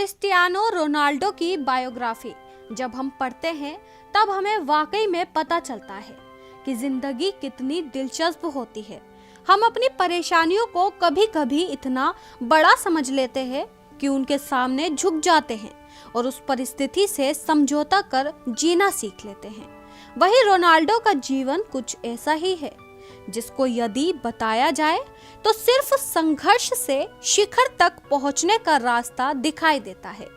Cristiano Ronaldo की biography जब हम पढ़ते हैं तब हमें वाकई में पता चलता है कि जिंदगी कितनी दिलचस्प होती है। हम अपनी परेशानियों को कभी कभी इतना बड़ा समझ लेते हैं कि उनके सामने झुक जाते हैं और उस परिस्थिति से समझौता कर जीना सीख लेते हैं। वही रोनाल्डो का जीवन कुछ ऐसा ही है जिसको यदि बताया जाए तो सिर्फ संघर्ष से शिखर तक पहुंचने का रास्ता दिखाई देता है।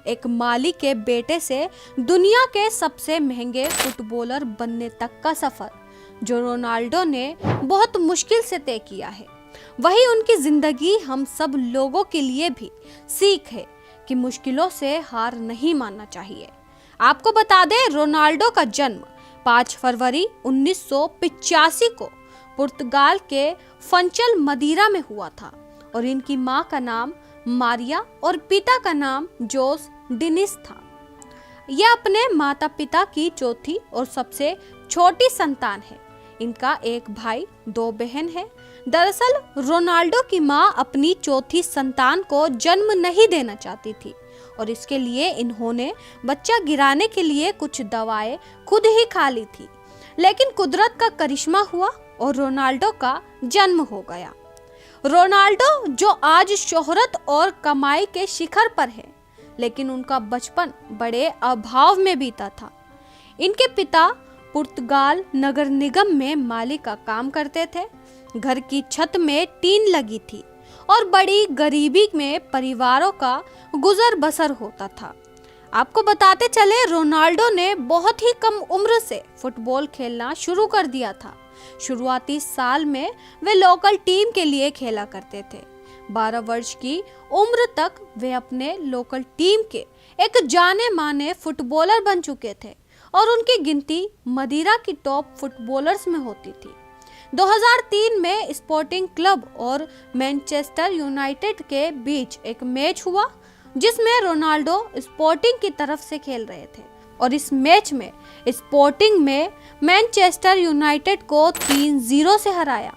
एक माली के बेटे से दुनिया के सबसे महंगे फुटबॉलर बनने तक का सफर जो रोनाल्डो ने बहुत मुश्किल से तय किया है, वही उनकी जिंदगी हम सब लोगों के लिए भी सीख है कि मुश्किलों से हार नहीं मानना चाहिए। आपको बता दें, रोनाल्डो का जन्म 5 फरवरी 1985 को पुर्तगाल के फंचल मदीरा में हुआ था और इनकी मां का नाम मारिया और पिता का नाम जोस डिनिस था। यह अपने माता पिता की चौथी और सबसे छोटी संतान है। इनका एक भाई 2 बहन है। दरअसल रोनाल्डो की मां अपनी चौथी संतान को जन्म नहीं देना चाहती थी और इसके लिए इन्होंने बच्चा गिराने के लिए कुछ दवाएं खुद ही खा ली थी, लेकिन कुदरत का करिश्मा हुआ और रोनाल्डो का जन्म हो गया। रोनाल्डो जो आज शोहरत और कमाई के शिखर पर है, लेकिन उनका बचपन बड़े अभाव में बीता था। इनके पिता पुर्तगाल नगर निगम में माली का काम करते थे। घर की छत में टीन लगी थी और बड़ी गरीबी में परिवारों का गुजर बसर होता था। आपको बताते चले, रोनाल्डो ने बहुत ही कम उम्र से फुटबॉल खेलना शुरू कर दिया था। शुरुआती साल में वे लोकल टीम के लिए खेला करते थे। 12 वर्ष की उम्र तक वे अपने लोकल टीम के एक जाने माने फुटबॉलर बन चुके थे और उनकी गिनती मदीरा की टॉप फुटबॉलर्स में होती थी। 2003 में स्पोर्टिंग क्लब और मैनचेस्टर यूनाइटेड के बीच एक मैच हुआ जिसमें रोनाल्डो स्पोर्टिंग की तरफ से खेल रहे थे और इस मैच में स्पोर्टिंग में मैनचेस्टर यूनाइटेड को 3-0 से हराया,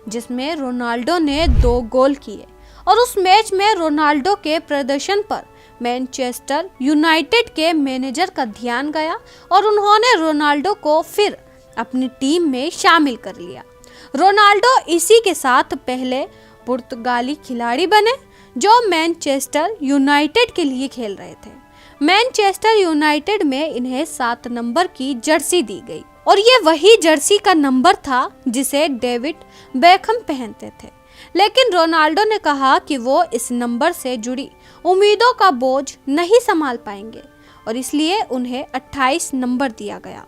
जिसमें रोनाल्डो ने 2 गोल किए। और उस मैच में रोनाल्डो के प्रदर्शन पर मैनचेस्टर यूनाइटेड के मैनेजर का ध्यान गया और उन्होंने रोनाल्डो को फिर अपनी टीम में शामिल कर लिया। रोनाल्डो इसी के साथ पहले पुर्तगाली खिलाड़ी बने जो मैनचेस्टर यूनाइटेड के लिए खेल रहे थे। मैनचेस्टर यूनाइटेड में इन्हें 7 नंबर की जर्सी दी गई और ये वही जर्सी का नंबर था जिसे डेविड बेकहम पहनते थे, लेकिन रोनाल्डो ने कहा कि वो इस नंबर से जुड़ी उम्मीदों का बोझ नहीं संभाल पाएंगे और इसलिए उन्हें 28 नंबर दिया गया।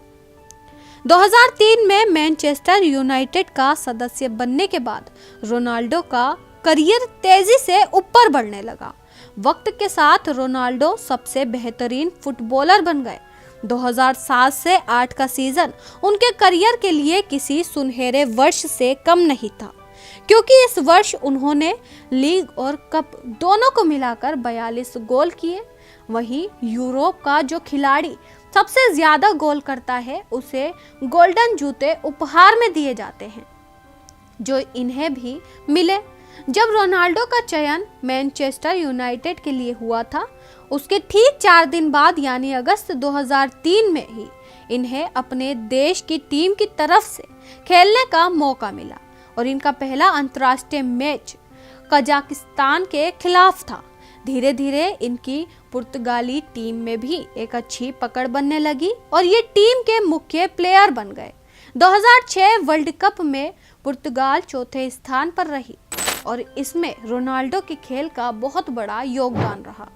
2003 में मैनचेस्टर यूनाइटेड का सदस्य बनने के बाद रोनाल्डो का करियर तेजी से ऊपर बढ़ने लगा। वक्त के साथ रोनाल्डो सबसे बेहतरीन फुटबॉलर बन गए। 2007 से 8 का सीजन उनके करियर के लिए किसी सुनहरे वर्ष से कम नहीं था, क्योंकि इस वर्ष उन्होंने लीग और कप दोनों को मिलाकर 42 गोल किए। वहीं यूरोप का जो खिलाड़ी सबसे ज्यादा गोल करता है उसे गोल्डन जूते उपहार में दिए जाते हैं, जो इन्हें भी मिले। जब रोनाल्डो का चयन मैनचेस्टर यूनाइटेड के लिए हुआ था, उसके ठीक 4 दिन बाद यानी अगस्त 2003 में ही इन्हें अपने देश की टीम की तरफ से खेलने का मौका मिला और इनका पहला अंतर्राष्ट्रीय मैच कजाकिस्तान के खिलाफ था। धीरे धीरे इनकी पुर्तगाली टीम में भी एक अच्छी पकड़ बनने लगी और ये टीम के मुख्य प्लेयर बन गए। 2006 वर्ल्ड कप में पुर्तगाल चौथे स्थान पर रही और इसमें रोनाल्डो के खेल का बहुत बड़ा योगदान रहा।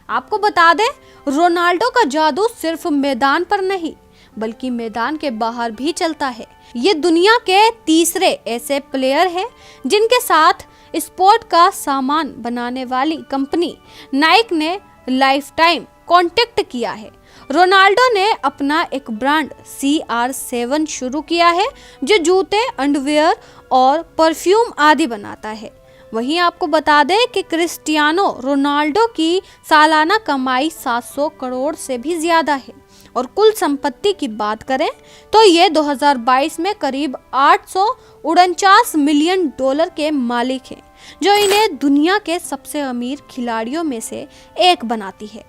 आपको बता दें, रोनाल्डो का जादू सिर्फ मैदान पर नहीं बल्कि मैदान के बाहर भी चलता है। ये दुनिया के तीसरे ऐसे प्लेयर हैं जिनके साथ स्पोर्ट का सामान बनाने वाली कंपनी नाइक ने लाइफ टाइम कॉन्ट्रैक्ट किया है। रोनाल्डो ने अपना एक ब्रांड CR7 शुरू किया है जो जूते, अंडरवियर और परफ्यूम आदि बनाता है। वहीं आपको बता दें कि क्रिस्टियानो रोनाल्डो की सालाना कमाई 700 करोड़ से भी ज्यादा है और कुल संपत्ति की बात करें तो ये 2022 में करीब $849 मिलियन के मालिक हैं, जो इन्हें दुनिया के सबसे अमीर खिलाड़ियों में से एक बनाती है।